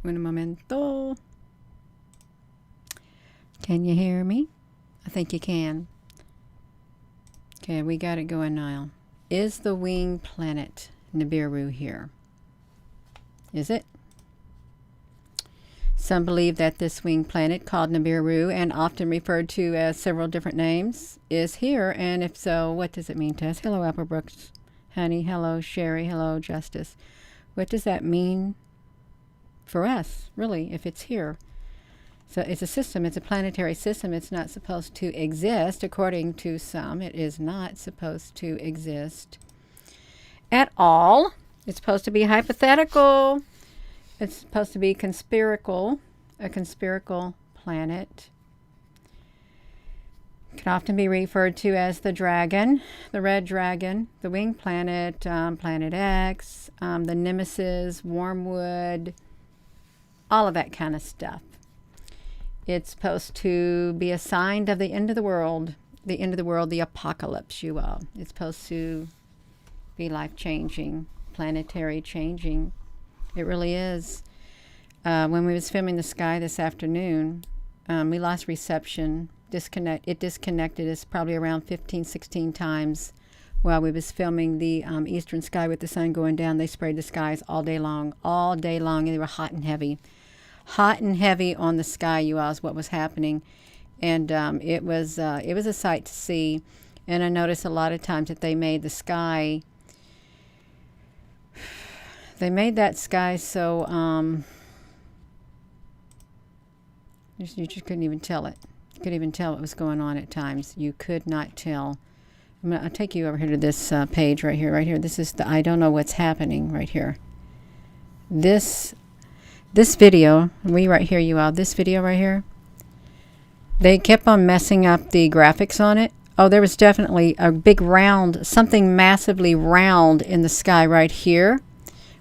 Un momento. Can you hear me? I think you can. Okay, we got it going now. Is the Winged Planet Nibiru here? Is it? Some believe that this winged planet, called Nibiru and often referred to as several different names, is here. And if so, what does it mean to us? Hello, Applebrooks. Honey, hello, Sherry, hello, Justice. What does that mean for us, really, if it's here? So it's a system. It's a planetary system. It's not supposed to exist. According to some, it is not supposed to exist at all. It's supposed to be hypothetical. It's supposed to be conspiracal, a conspiracal planet. It can often be referred to as the dragon, the red dragon, the winged planet, Planet X, the nemesis, wormwood, all of that kind of stuff. It's supposed to be a sign of the end of the world, the apocalypse, you all. It's supposed to be life-changing, planetary changing. It really is. When we was filming the sky this afternoon, we lost reception. It disconnected us probably around 15, 16 times while we was filming the eastern sky with the sun going down. They sprayed the skies all day long, and they were hot and heavy. Hot and heavy on the sky, you all, is what was happening. And it was a sight to see. And I noticed a lot of times that they made the sky... They made that sky so, you just couldn't even tell it. You couldn't even tell what was going on at times. You could not tell. I'll take you over here to this page right here. This is the I don't know what's happening right here. This video, right here, you all, this video right here, they kept on messing up the graphics on it. Oh, there was definitely a big round, something massively round in the sky right here.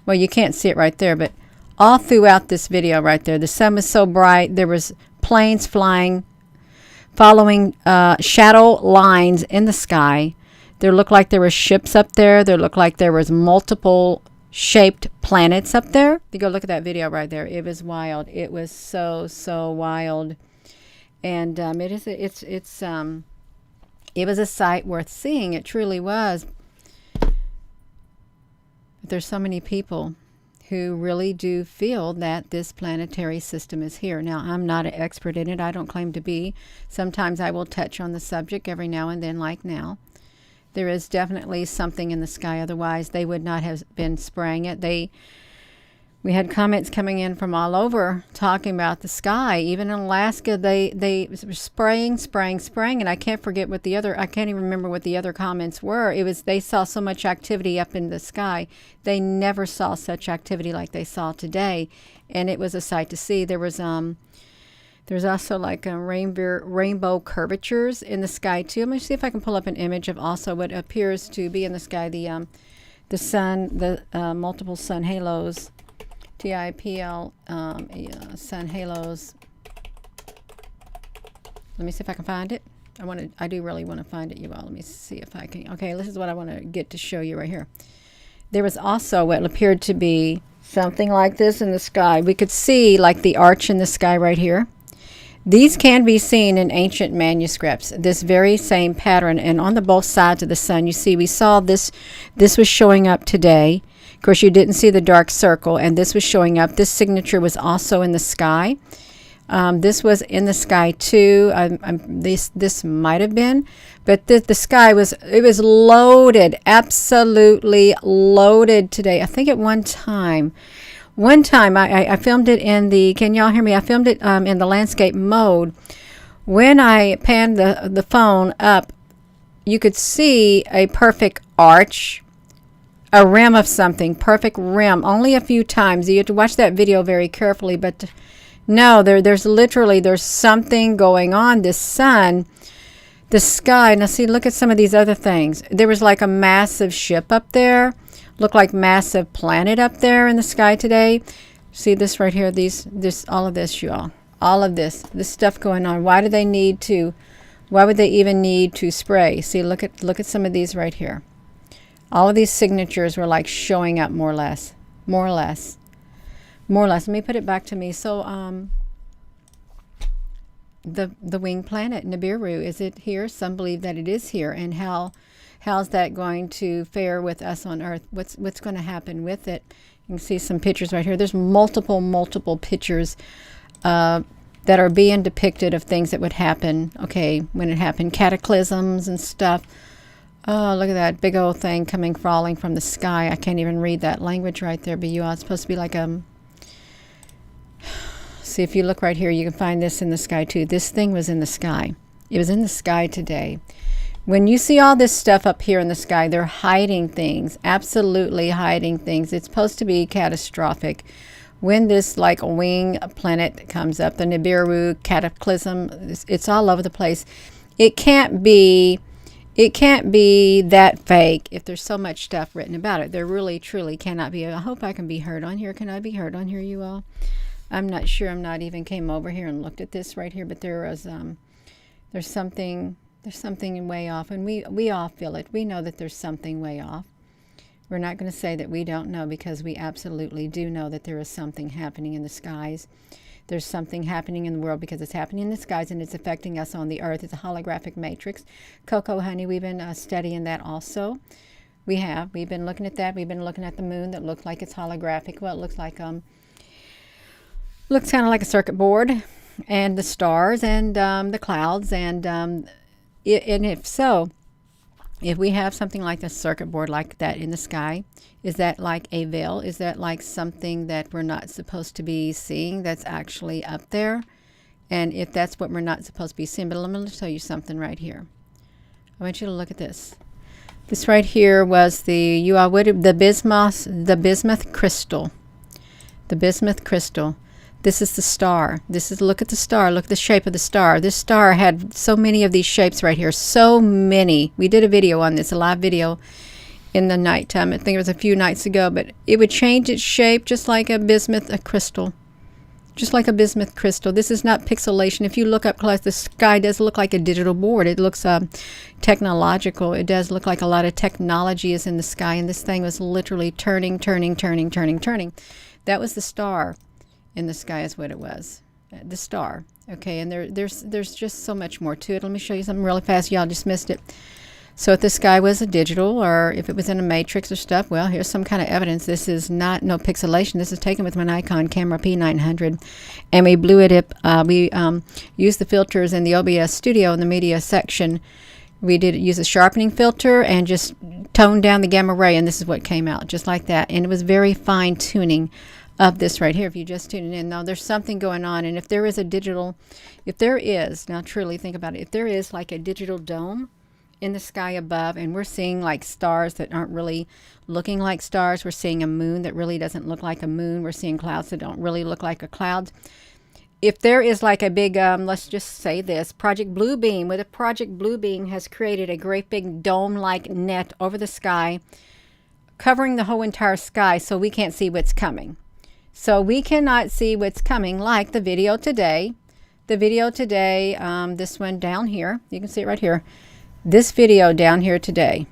Well, you can't see it right there, but all throughout this video right there, the sun was so bright. There was planes flying, following shadow lines in the sky. There looked like there were ships up there. There looked like there was multiple shaped planets up there. If you go look at that video right there, it was wild. It was so wild, and it was a sight worth seeing. It truly was. There's so many people who really do feel that this planetary system is here. Now, I'm not an expert in it. I don't claim to be. Sometimes I will touch on the subject every now and then, like now. There is definitely something in the sky. Otherwise, they would not have been spraying it. We had comments coming in from all over talking about the sky. Even in Alaska, they were spraying, and I can't even remember what the other comments were. It was they saw so much activity up in the sky. They never saw such activity like they saw today, and it was a sight to see. There's also like a rainbow curvatures in the sky too. Let me see if I can pull up an image of also what appears to be in the sky. The sun, multiple sun halos. TIPL, sun halos. Let me see if I can find it. I do really want to find it, you all. Let me see if I can. Okay, this is what I want to get to show you right here. There was also what appeared to be something like this in the sky. We could see like the arch in the sky right here. These can be seen in ancient manuscripts, this very same pattern. And on the both sides of the sun, you see, we saw this was showing up today. Of course, you didn't see the dark circle, and this was showing up. This signature was also in the sky. This was in the sky too. This might have been, but the sky was loaded, absolutely loaded today. I think at one time I filmed it in the. Can y'all hear me? I filmed it in the landscape mode. When I panned the phone up, you could see a perfect arch. A rim of something, perfect rim, only a few times. You have to watch that video very carefully, but no, there's something going on. This sun, the sky, now see, look at some of these other things. There was like a massive ship up there, looked like massive planet up there in the sky today. See this right here, all of this, you all of this stuff going on. Why would they even need to spray? See, look at some of these right here. All of these signatures were like showing up more or less. more or less. Let me put it back to me. So the winged planet Nibiru, is it here? Some believe that it is here. And how's that going to fare with us on Earth? What's going to happen with it? You can see some pictures right here. There's multiple pictures that are being depicted of things that would happen, okay, when it happened, cataclysms and stuff. Oh, look at that big old thing falling from the sky. I can't even read that language right there, but it's supposed to be like see, if you look right here, you can find this in the sky too. This thing was in the sky. It was in the sky today. When you see all this stuff up here in the sky, they're hiding things, absolutely hiding things. It's supposed to be catastrophic. When this like winged planet comes up, the Nibiru cataclysm, it's all over the place. It can't be that fake if there's so much stuff written about it. There really, truly cannot be. I hope I can be heard on here. Can I be heard on here, you all? I'm not sure. I'm not even came over here and looked at this right here, but there's something way off, and we all feel it. We know that there's something way off. We're not going to say that we don't know, because we absolutely do know that there is something happening in the skies. There's something happening in the world because it's happening in the skies and it's affecting us on the Earth. It's a holographic matrix. Coco, honey, we've been studying that also. We've been looking at that. We've been looking at the moon that looks like it's holographic. Well, it looks like looks kind of like a circuit board, and the stars and the clouds, and if so, if we have something like a circuit board like that in the sky, is that like a veil? Is that like something that we're not supposed to be seeing that's actually up there? And if that's what we're not supposed to be seeing, but let me tell you something right here. I want you to look at this. This right here was the bismuth crystal. The bismuth crystal. This is the star. Look at the star. Look at the shape of the star. This star had so many of these shapes right here. So many. We did a video on this, a live video in the nighttime. I think it was a few nights ago, but it would change its shape just like a crystal. Just like a bismuth crystal. This is not pixelation. If you look up close, the sky does look like a digital board. It looks technological. It does look like a lot of technology is in the sky, and this thing was literally turning. That was the star in the sky is what it was. The star. Okay, and there's just so much more to it. Let me show you something really fast. Y'all just missed it. So if the sky was a digital, or if it was in a matrix or stuff, well, here's some kind of evidence. This is not no pixelation. This is taken with my Nikon camera P900, and we blew it up. We used the filters in the OBS studio in the media section. We did use a sharpening filter and just toned down the gamma ray, and this is what came out, just like that. And it was very fine tuning of this right here. If you just tune in, now there's something going on, and if there is now truly think about it, if there is like a digital dome in the sky above, and we're seeing like stars that aren't really looking like stars, we're seeing a moon that really doesn't look like a moon, we're seeing clouds that don't really look like a cloud. If there is like a big, let's just say this, Project Bluebeam, where the Project Bluebeam has created a great big dome-like net over the sky, covering the whole entire sky, so we can't see what's coming. So we cannot see what's coming, like the video today. This one down here, you can see it right here. This video down here today.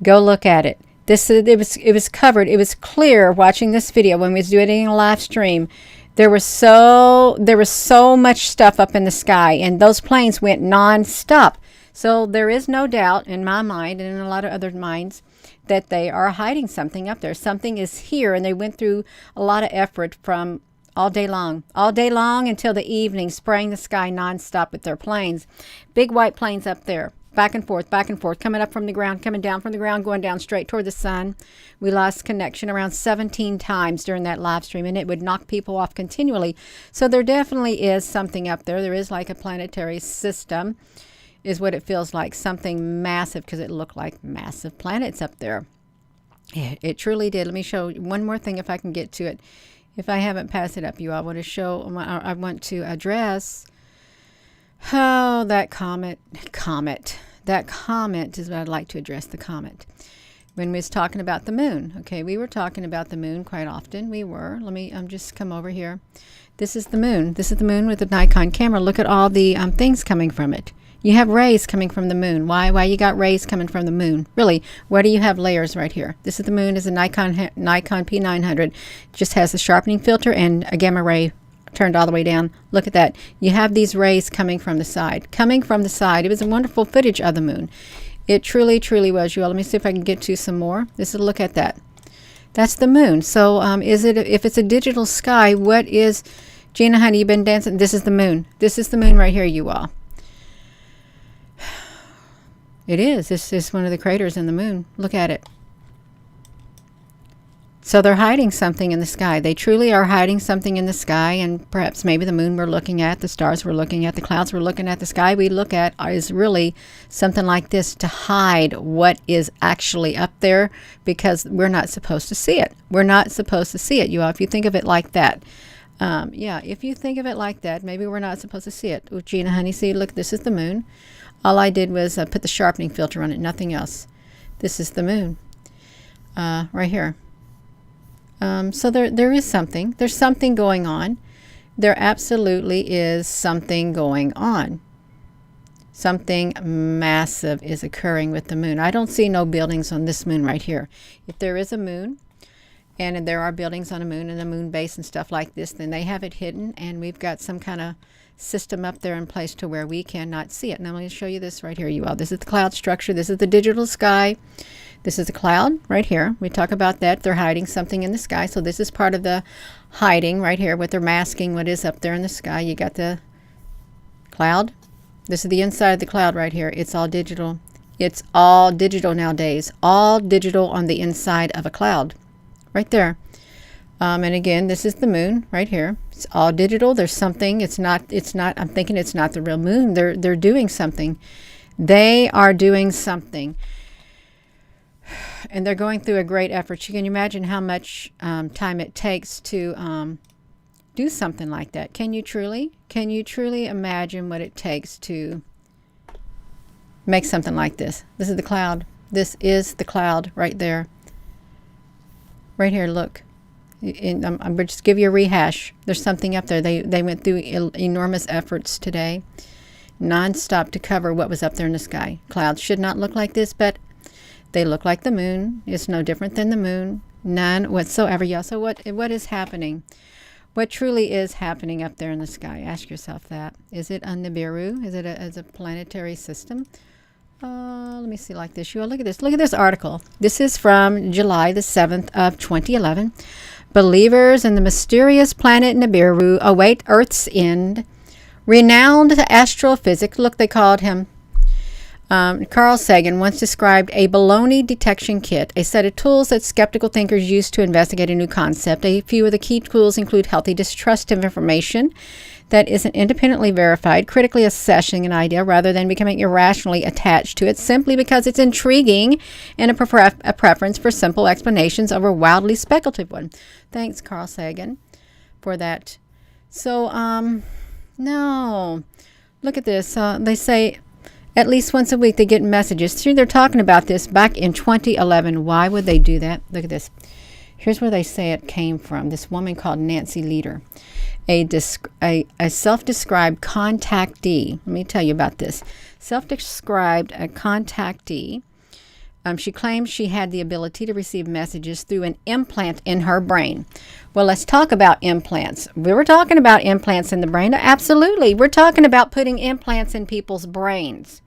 Go look at it. It was covered. It was clear watching this video when we was doing a live stream. There was so much stuff up in the sky, and those planes went non-stop. So there is no doubt in my mind and in a lot of other minds that they are hiding something up there. Something is here, and they went through a lot of effort from all day long until the evening, spraying the sky nonstop with their planes. Big white planes up there, back and forth, coming up from the ground, coming down from the ground, going down straight toward the sun. We lost connection around 17 times during that live stream, and it would knock people off continually. So there definitely is something up there. There is like a planetary system, is what it feels like, something massive, because it looked like massive planets up there. It truly did. Let me show one more thing if I can get to it. If I haven't passed it up, I want to address that comet. That comet is what I'd like to address, the comet. When we was talking about the moon, okay, we were talking about the moon quite often. Just come over here. This is the moon. This is the moon with the Nikon camera. Look at all the things coming from it. You have rays coming from the moon. Why you got rays coming from the moon? Really, why do you have layers right here? This is the moon, is a Nikon P900. Just has a sharpening filter and a gamma ray turned all the way down. Look at that. You have these rays coming from the side. Coming from the side. It was a wonderful footage of the moon. It truly, truly was, you all. Let me see if I can get to some more. This is, look at that. That's the moon. So if it's a digital sky, what is, Gina, honey, you've been dancing? This is the moon. This is the moon right here, you all. It is. This is one of the craters in the moon. Look at it. So they're hiding something in the sky. They truly are hiding something in the sky, and perhaps maybe the moon we're looking at, the stars we're looking at, the clouds we're looking at, the sky we look at is really something like this to hide what is actually up there, because we're not supposed to see it. We're not supposed to see it, you all, if you think of it like that. Yeah, if you think of it like that, maybe we're not supposed to see it. Oh, Gina, honey, see, look, this is the moon. All I did was put the sharpening filter on it, nothing else. This is the moon, right here. So there is something. There's something going on. There absolutely is something going on. Something massive is occurring with the moon. I don't see no buildings on this moon right here. If there is a moon, and there are buildings on a moon and a moon base and stuff like this, then they have it hidden, and we've got some kind of system up there in place to where we cannot see it. Now I'm going to show you this right here, you all. This is the cloud structure. This is the digital sky. This is the cloud right here. We talk about that. They're hiding something in the sky. So this is part of the hiding right here, what they're masking, what is up there in the sky. You got the cloud. This is the inside of the cloud right here. It's all digital. It's all digital nowadays. All digital on the inside of a cloud right there. And again, this is the moon right here. It's all digital. There's something. It's not, I'm thinking it's not the real moon. They're doing something. They are doing something. And they're going through a great effort. You can imagine how much time it takes to do something like that. Can you truly imagine what it takes to make something like this? This is the cloud. This is the cloud right there. Right here, look. I'm just give you a rehash. There's something up there. They went through enormous efforts today, non-stop, to cover what was up there in the sky. Clouds should not look like this, but they look like the moon. It's no different than the moon. None whatsoever. Yeah, so what is happening? What truly is happening up there in the sky? Ask yourself that. Is it a Nibiru? Is it a planetary system? Let me see like this. You all look at this. Look at this article. This is from July the 7th of 2011. Believers in the mysterious planet Nibiru await Earth's end. Renowned astrophysics, look, they called him Carl Sagan, once described a baloney detection kit, a set of tools that skeptical thinkers use to investigate a new concept. A few of the key tools include healthy distrust of information that isn't independently verified, critically assessing an idea rather than becoming irrationally attached to it simply because it's intriguing, and a preference for simple explanations over wildly speculative one. Thanks, Carl Sagan, for that. So, no. Look at this. They say at least once a week they get messages. See, they're talking about this back in 2011. Why would they do that? Look at this. Here's where they say it came from. This woman called Nancy Leader, a self-described contactee. Let me tell you about this. Self-described a contactee. She claims she had the ability to receive messages through an implant in her brain. Well, let's talk about implants. We were talking about implants in the brain. Absolutely. We're talking about putting implants in people's brains.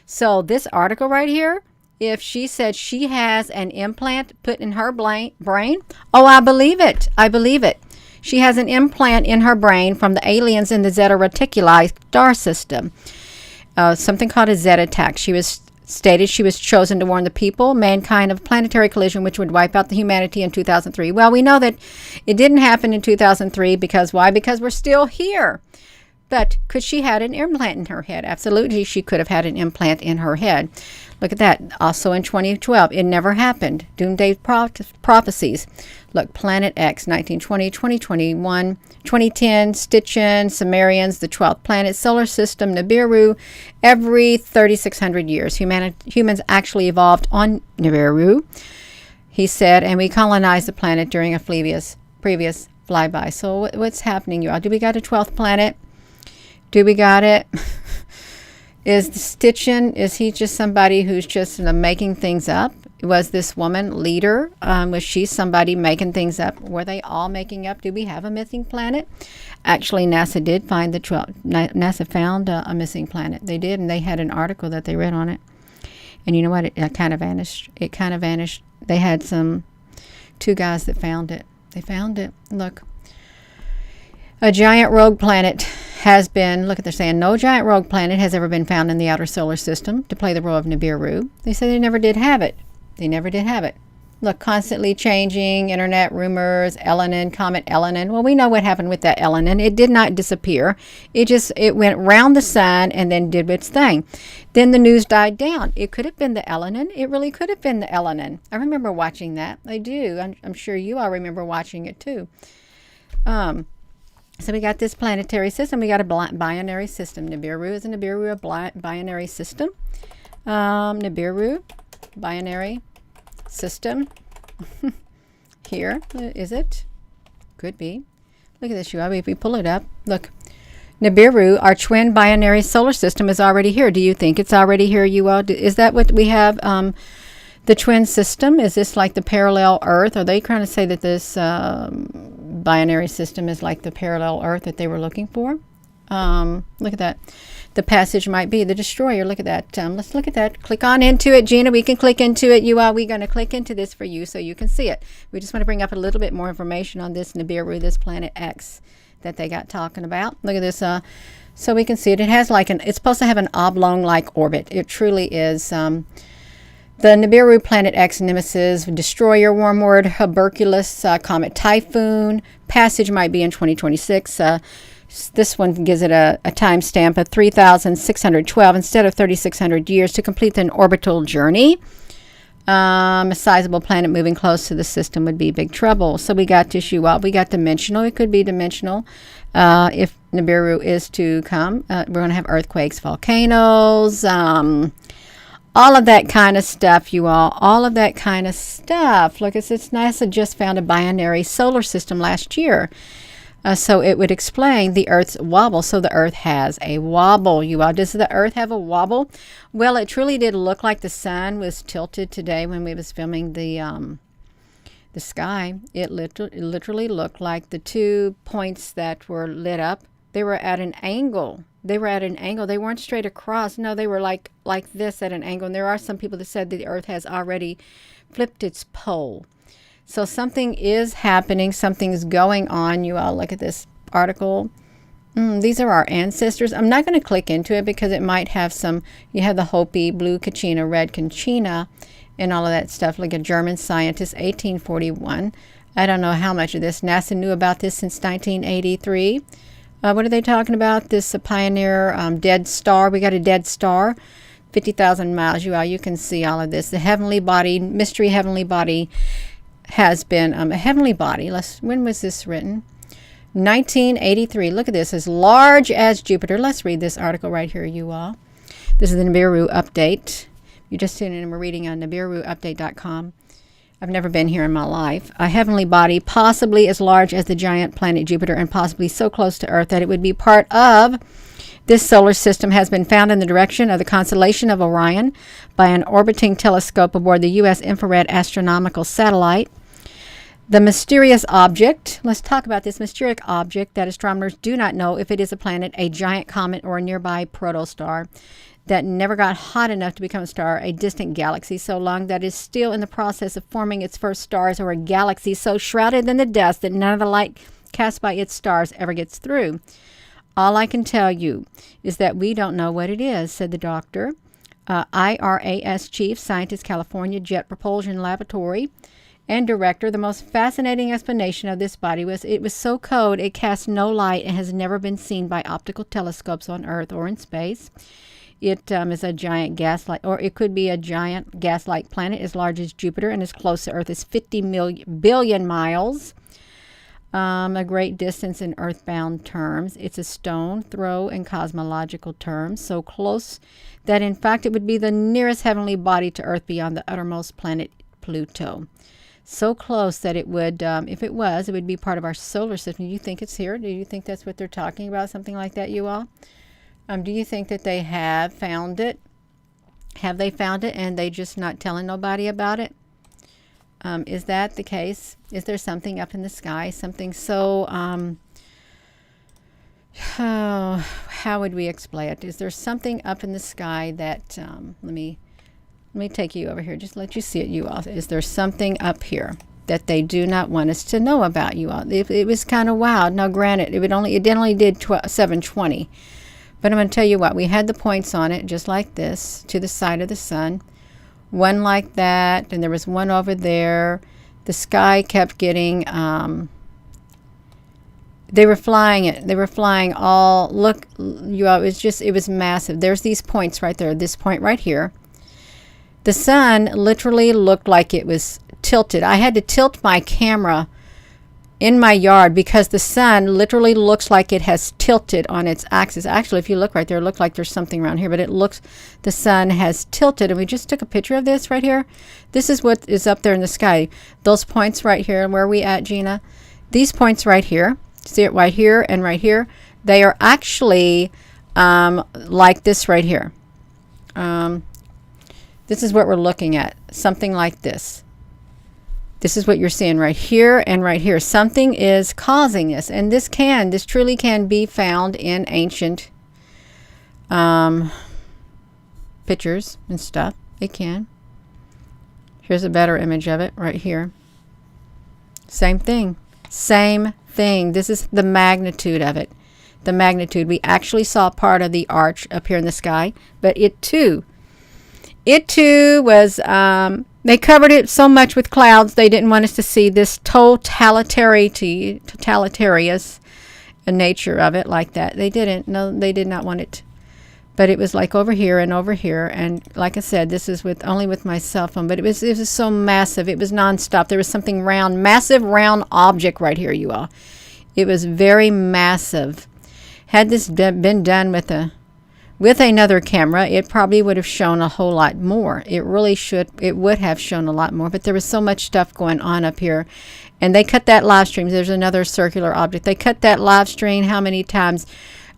So this article right here, if she said she has an implant put in her brain, oh, I believe it. I believe it. She has an implant in her brain from the aliens in the Zeta Reticuli star system. Something called a Zeta attack. She was stated she was chosen to warn the people, mankind, of planetary collision which would wipe out the humanity in 2003. Well, we know that it didn't happen in 2003 because why? Because we're still here. But could she had an implant in her head? Absolutely, she could have had an implant in her head. Look at that. Also in 2012, it never happened. Doomsday prophecies. Look, Planet X, 1920, 2021, 2010, Stitchin, Sumerians, the 12th planet, solar system, Nibiru. Every 3,600 years, humans actually evolved on Nibiru, he said, and we colonized the planet during a previous flyby. So what's happening, you all? Do we got a 12th planet? Do we got it? Is Stitchin, is he just somebody who's just making things up? Was this woman leader? Was she somebody making things up? Were they all making up? Do we have a missing planet? Actually, NASA did find NASA found a missing planet. They did, and they had an article that they read on it. And you know what? It kind of vanished. It kind of vanished. They had two guys that found it. They found it. Look. A giant rogue planet has been, look at, they're saying, no giant rogue planet has ever been found in the outer solar system to play the role of Nibiru. They say they never did have it. They never did have it. Look, constantly changing, internet rumors, Elenin, comet Elenin. Well, we know what happened with that Elenin. It did not disappear. It went round the sun and then did its thing. Then the news died down. It could have been the Elenin. It really could have been the Elenin. I remember watching that. I do. I'm sure you all remember watching it too. So we got this planetary system. We got a binary system. Nibiru is a Nibiru, a binary system. Nibiru, binary system. Here, is it? Could be. Look at this, you all. If we pull it up, look. Nibiru, our twin binary solar system, is already here. Do you think it's already here, you all? Is that what we have? The twin system? Is this like the parallel Earth? Are they trying to say that this binary system is like the parallel Earth that they were looking for? Look at that. The passage might be the destroyer. Look at that. Let's look at that. Click on into it, Gina. We can click into it. You are. We're going to click into this for you so you can see it. We just want to bring up a little bit more information on this Nibiru, this planet X that they got talking about. Look at this. So we can see it. It has like it's supposed to have an oblong-like orbit. It truly is. The Nibiru Planet X Nemesis, Destroyer, Wormwood, Hubberculus, Comet Typhoon. Passage might be in 2026. This one gives it a timestamp of 3,612 instead of 3,600 years to complete an orbital journey. A sizable planet moving close to the system would be big trouble. So we got Tishua. We got dimensional. It could be dimensional. If Nibiru is to come, we're going to have earthquakes, volcanoes, all of that kind of stuff, you all. All of that kind of stuff. Look, it's NASA just found a binary solar system last year. So it would explain the Earth's wobble. So the Earth has a wobble, you all. Does the Earth have a wobble? Well, it truly did look like the sun was tilted today when we was filming the sky. It literally looked like the 2 points that were lit up, they were at an angle. They were at an angle. They weren't straight across. No, they were like this at an angle. And there are some people that said that the Earth has already flipped its pole. So something is happening. Something's going on. You all look at this article. These are our ancestors. I'm not going to click into it because it might have some, you have the Hopi, blue Kachina, red Kachina, and all of that stuff. Like a German scientist, 1841. I don't know how much of this. NASA knew about this since 1983. What are they talking about? This Pioneer dead star. We got a dead star, 50,000 miles. You can see all of this. The heavenly body, mystery heavenly body has been a heavenly body. When was this written? 1983. Look at this. As large as Jupiter. Let's read this article right here, you all. This is the Nibiru update. You just tuned in and we're reading on NibiruUpdate.com. I've never been here in my life. A heavenly body possibly as large as the giant planet Jupiter and possibly so close to Earth that it would be part of this solar system has been found in the direction of the constellation of Orion by an orbiting telescope aboard the U.S. Infrared Astronomical Satellite. The mysterious object, let's talk about this mysterious object that astronomers do not know if it is a planet, a giant comet, or a nearby protostar that never got hot enough to become a star, a distant galaxy so long that it is still in the process of forming its first stars, or a galaxy so shrouded in the dust that none of the light cast by its stars ever gets through. All I can tell you is that we don't know what it is, said the doctor. IRAS Chief Scientist, California Jet Propulsion Laboratory, and director. The most fascinating explanation of this body was it was so cold it cast no light and has never been seen by optical telescopes on Earth or in space. It is a giant gas-like, or it could be a giant gas-like planet as large as Jupiter and as close to Earth as 50 billion miles. A great distance in earthbound terms. It's a stone throw in cosmological terms, so close that in fact it would be the nearest heavenly body to Earth beyond the uttermost planet Pluto. So close that it would, if it was, it would be part of our solar system. Do you think it's here? Do you think that's what they're talking about? Something like that, you all? Do you think that they have found it? Have they found it and they just not telling nobody about it? Is that the case? Is there something up in the sky? Something so, oh, how would we explain it? Is there something up in the sky that, let me take you over here, just let you see it, you all. Is there something up here that they do not want us to know about, you all? It was kind of wild. Now, granted, it only did 720. But I'm going to tell you what, we had the points on it just like this to the side of the sun. One like that, and there was one over there. The sky kept getting, they were flying it. They were flying all, look, you all, it was massive. There's these points right there, this point right here. The sun literally looked like it was tilted. I had to tilt my camera in my yard because the sun literally looks like it has tilted on its axis. Actually, if you look right there, it looks like there's something around here, but it looks, the sun has tilted. And we just took a picture of this right here. This is what is up there in the sky. Those points right here, where are we at, Gina? These points right here, see it right here and right here, they are actually like this right here. This is what we're looking at, something like this. This is what you're seeing right here and right here. Something is causing this. And this truly can be found in ancient pictures and stuff. It can. Here's a better image of it right here. Same thing. Same thing. This is the magnitude of it. The magnitude. We actually saw part of the arch up here in the sky. But it too was... they covered it so much with clouds, they didn't want us to see this totalitarian nature of it like that. They didn't. No, they did not want it. But it was like over here and over here. And like I said, this is only with my cell phone. But it was so massive. It was nonstop. There was something round, massive round object right here, you all. It was very massive. Had this been done with another camera, it probably would have shown a whole lot more. It would have shown a lot more, but there was so much stuff going on up here. And they cut that live stream. There's another circular object. They cut that live stream how many times?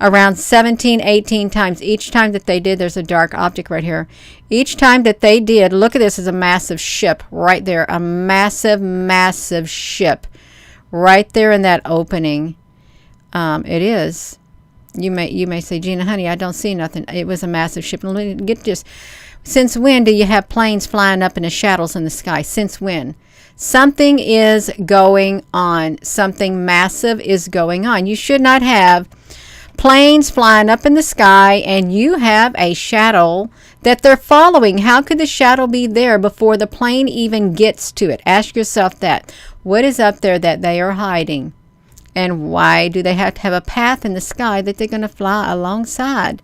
Around 17, 18 times. Each time that they did, there's a dark object right here. Each time that they did, look at this, is a massive ship right there. A massive, massive ship right there in that opening. It is. You may say, Gina, honey, I don't see nothing. It was a massive ship. Get this. Since when do you have planes flying up in the shadows in the sky? Since when? Something is going on. Something massive is going on. You should not have planes flying up in the sky and you have a shadow that they're following. How could the shadow be there before the plane even gets to it? Ask yourself that. What is up there that they are hiding? And why do they have to have a path in the sky that they're going to fly alongside?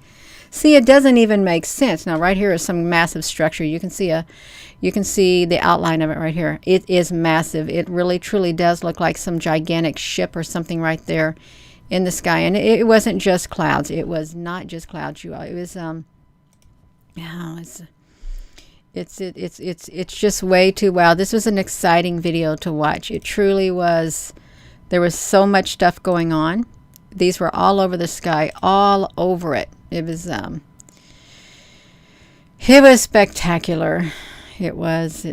See, it doesn't even make sense. Now, right here is some massive structure. You can see the outline of it right here. It is massive. It really, truly does look like some gigantic ship or something right there in the sky. And it wasn't just clouds. It was not just clouds, you all. It was it's just way too wow. This was an exciting video to watch. It truly was. There was so much stuff going on. These were all over the sky, all over it. It was spectacular. It was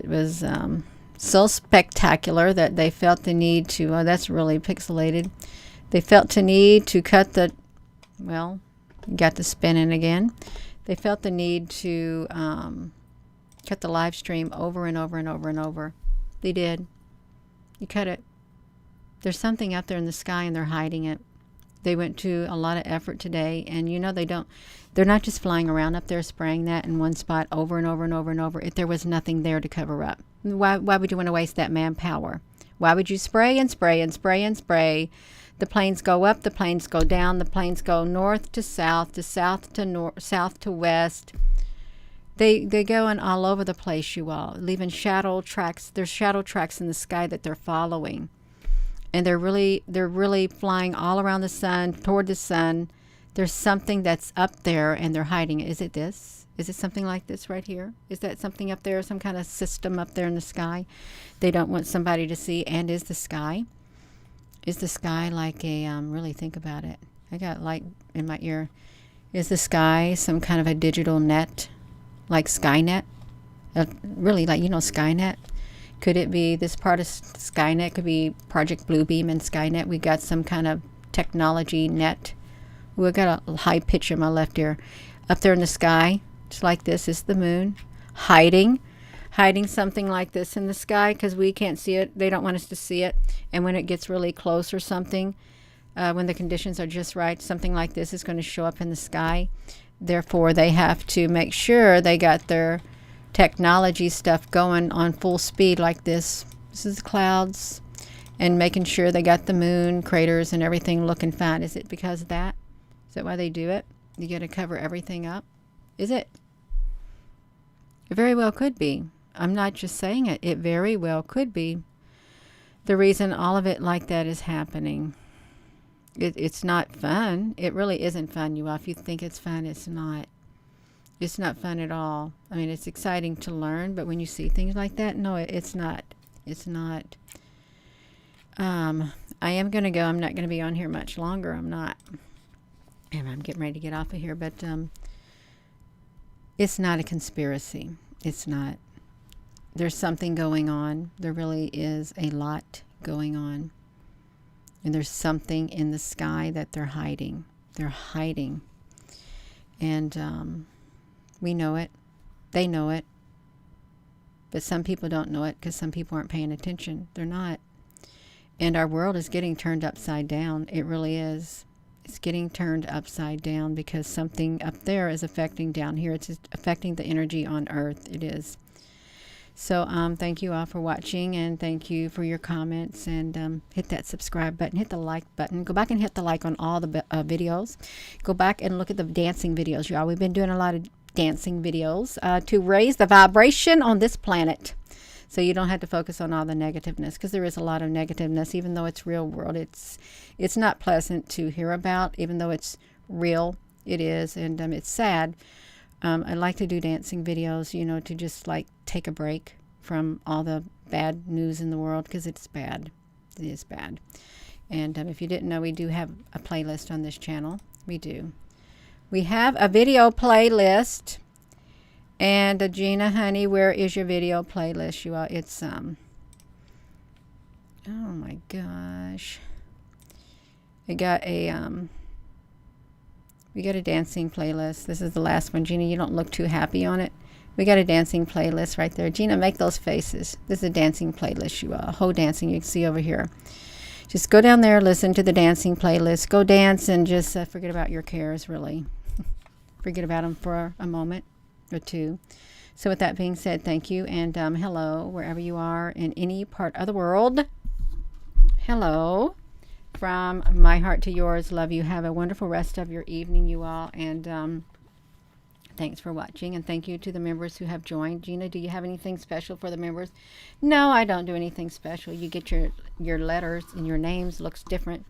so spectacular that they felt the need to, oh, that's really pixelated. They felt the need to cut the, well, got the spinning again. They felt the need to cut the live stream over and over and over and over. They did. You cut it. There's something up there in the sky and they're hiding it. They went to a lot of effort today, and you know they're not just flying around up there spraying that in one spot over and over and over and over. If there was nothing there to cover up, why would you want to waste that manpower? Why would you spray and spray and spray and spray? The planes go up, the planes go down, the planes go north to south to north, south to west. They going all over the place, you all, leaving shadow tracks. There's shadow tracks in the sky that they're following. And they're really flying all around the sun, toward the sun. There's something that's up there and they're hiding it. Is it this? Is it something like this right here? Is that something up there, some kind of system up there in the sky they don't want somebody to see? And is the sky like a, really think about it. I got light in my ear. Is the sky some kind of a digital net, like Skynet? Really, like, Skynet? Could it be this part of Skynet? Could be Project Bluebeam and Skynet. We got some kind of technology net. We've got a high pitch in my left ear. Up there in the sky, just like this, is the moon. Hiding something like this in the sky because we can't see it. They don't want us to see it. And when it gets really close or something, when the conditions are just right, something like this is going to show up in the sky. Therefore, they have to make sure they got their technology stuff going on full speed like this. This is the clouds, and making sure they got the moon craters and everything looking fine. Is it because of that? Is that why they do it? You got to cover everything up? Is it? It very well could be. I'm not just saying it. It very well could be the reason all of it like that is happening. It's not fun. It really isn't fun, you all. If you think it's fun, it's not. It's not fun at all. I mean, it's exciting to learn, but when you see things like that, no, it's not. It's not. I am going to go. I'm not going to be on here much longer. I'm not. And I'm getting ready to get off of here, but it's not a conspiracy. It's not. There's something going on. There really is a lot going on. And there's something in the sky that they're hiding. They're hiding. And we know it. They know it. But some people don't know it because some people aren't paying attention. They're not. And our world is getting turned upside down. It really is. It's getting turned upside down because something up there is affecting down here. It's just affecting the energy on Earth. It is. So thank you all for watching, and thank you for your comments, and hit that subscribe button, hit the like button. Go back and hit the like on all the videos. Go back and look at the dancing videos, y'all. We've been doing a lot of dancing videos to raise the vibration on this planet, so you don't have to focus on all the negativeness, because there is a lot of negativeness. Even though it's real world, it's not pleasant to hear about. Even though it's real, it is, and it's sad. I like to do dancing videos, you know, to just like take a break from all the bad news in the world, because it's bad. It is bad. And if you didn't know, we do have a playlist on this channel. We do. We have a video playlist. And Gina, honey, where is your video playlist? You all, it's oh my gosh. I got a we got a dancing playlist. This is the last one. Gina, you don't look too happy on it. We got a dancing playlist right there. Gina, make those faces. This is a dancing playlist, you all. Whole dancing you can see over here. Just go down there, listen to the dancing playlist. Go dance and just forget about your cares, really. Forget about them for a moment or two. So with that being said, thank you. And hello, wherever you are in any part of the world. Hello. From my heart to yours, love you. Have a wonderful rest of your evening, you all. And thanks for watching. And thank you to the members who have joined. Gina, do you have anything special for the members? No, I don't do anything special. You get your letters and your names looks different.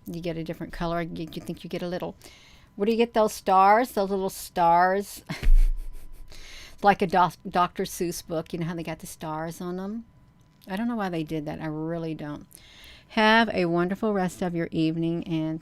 You get a different color. You think you get a little... Where do you get those stars? Those little stars. It's like a Dr. Seuss book. You know how they got the stars on them? I don't know why they did that. I really don't. Have a wonderful rest of your evening, and